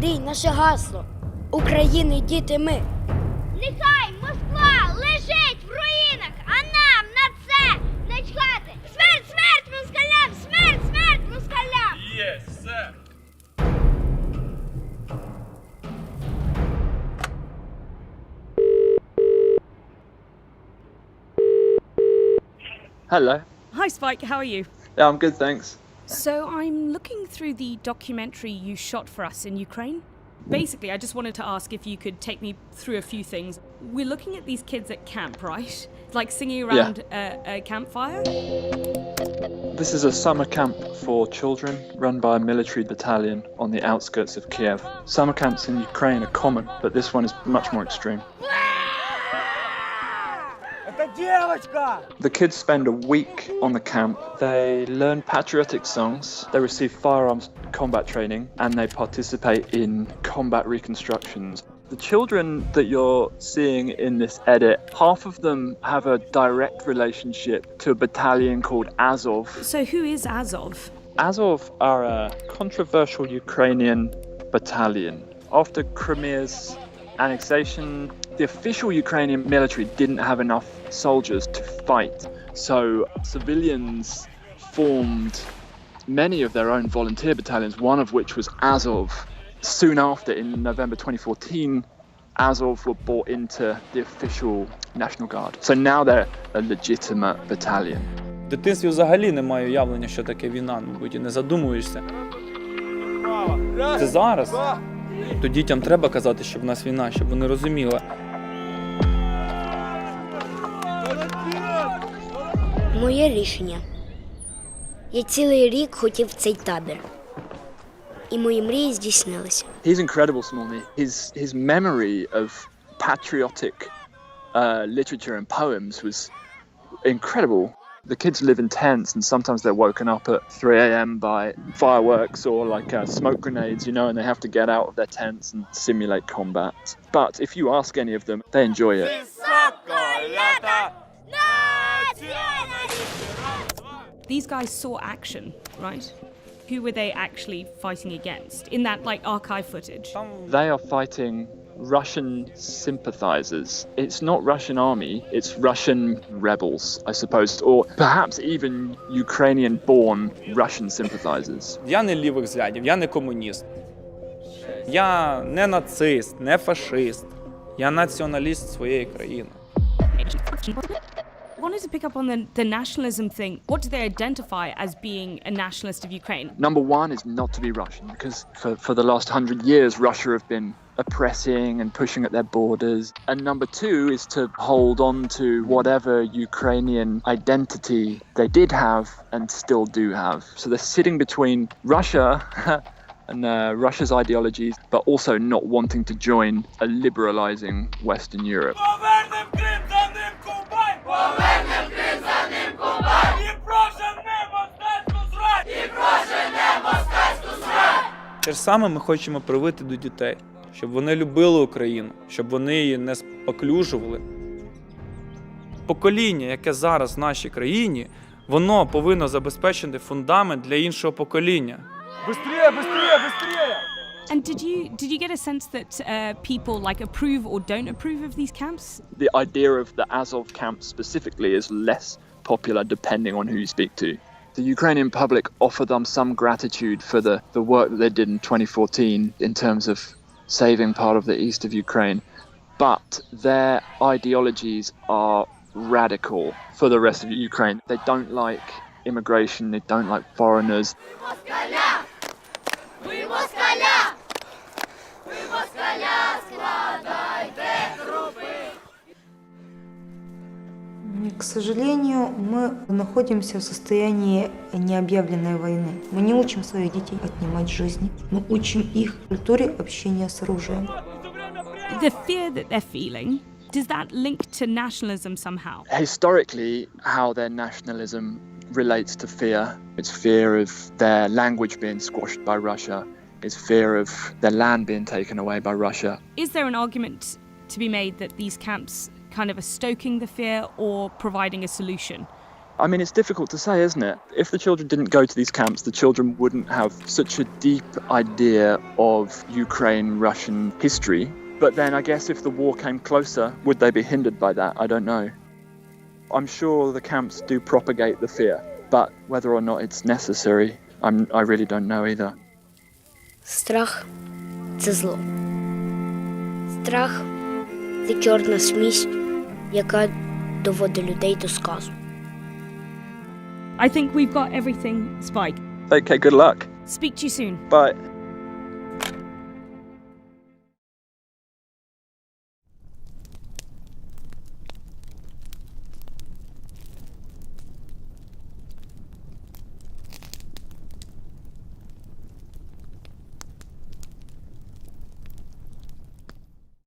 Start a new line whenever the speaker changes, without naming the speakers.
мрій наше гасло. України діти ми.
Нехай Москва лежить в руїнах, а нам на це не чхати. Смерть, смерть москалям! Смерть, смерть москалям!
Yes, sir.
Hello.
Hi Spike, how are you?
Yeah, I'm good, thanks.
So I'm looking through the documentary you shot for us in Ukraine. Basically, I just wanted to ask if you could take me through a few things. We're looking at these kids at camp, right? Like singing around a campfire?
This is a summer camp for children run by a military battalion on the outskirts of Kiev. Summer camps in Ukraine are common, but this one is much more extreme. The kids spend a week on the camp. They learn patriotic songs, they receive firearms combat training, and they participate in combat reconstructions. The children that you're seeing in this edit, half of them have a direct relationship to a battalion called Azov.
So who is Azov?
Azov are a controversial Ukrainian battalion. After Crimea's annexation, the official Ukrainian military didn't have enough soldiers to fight, so civilians formed many of their own volunteer battalions, one of which was Azov. Soon after, in November 2014, Azov were brought into the official National Guard. So now they're a legitimate battalion.
В дитинстві взагалі немає уявлення, що таке війна, мабуть, і не задумуєшся. Це зараз. То дітям треба казати, що в нас війна, щоб вони розуміли.
Моє рішення. Я цілий рік хотів цей табір. І мої мрії здійснилися.
He's incredible, Smolny. His memory of patriotic literature and poems was incredible. The kids live in tents and sometimes they're woken up at 3 a.m. by fireworks or like smoke grenades, you know, and they have to get out of their tents and simulate combat. But if you ask any of them, they enjoy it.
These guys saw action, right? Who were they actually fighting against in that like archive footage?
They are fighting Russian sympathizers. It's not Russian army, it's Russian rebels, I suppose, or perhaps even Ukrainian-born Russian sympathizers.
Я не лівих взглядів, я не комуніст. Я не нацист, не фашист. Я націоналіст своєї країни.
I wanted to pick up on the nationalism thing. What do they identify as being a nationalist of Ukraine?
Number one is not to be Russian, because for the last 100 years, Russia have been oppressing and pushing at their borders. And number two is to hold on to whatever Ukrainian identity they did have and still do have. So they're sitting between Russia and Russia's ideologies, but also not wanting to join a liberalizing Western Europe.
Те ж саме ми хочемо привити до дітей, щоб вони любили Україну, щоб вони її не споплюжували. Покоління, яке зараз в нашій країні, воно повинно забезпечити фундамент для іншого покоління.
Быстрее, быстрее, быстрее!
And did you get a sense that people like approve or don't approve of these camps?
The idea of the Azov camp specifically is less popular depending on who you speak to. The Ukrainian public offer them some gratitude for the work that they did in 2014 in terms of saving part of the east of Ukraine. But their ideologies are radical for the rest of Ukraine. They don't like immigration, they don't like foreigners.
К сожалению, мы находимся в состоянии необъявленной войны. Мы не учим своих детей отнимать жизни. Мы учим их культуре общения с оружием.
The fear that they're feeling, does that link to nationalism somehow?
Historically, how their nationalism relates to fear. It's fear of their language being squashed by Russia. It's fear of their land being taken away by Russia.
Is there an argument to be made that these camps kind of are stoking the fear or providing a solution
I mean, it's difficult to say, isn't it? If the children didn't go to these camps, the children wouldn't have such a deep idea of Ukraine-Russian history. But then I guess if the war came closer, would they be hindered by that? I don't know. I'm sure the camps do propagate the fear, but whether or not it's necessary, I really don't know either.
Страх – це зло. Страх – це чорна смість, яка доводить людей до сказу.
I think we've got everything, Spike.
Okay, good luck.
Speak to you soon.
Bye.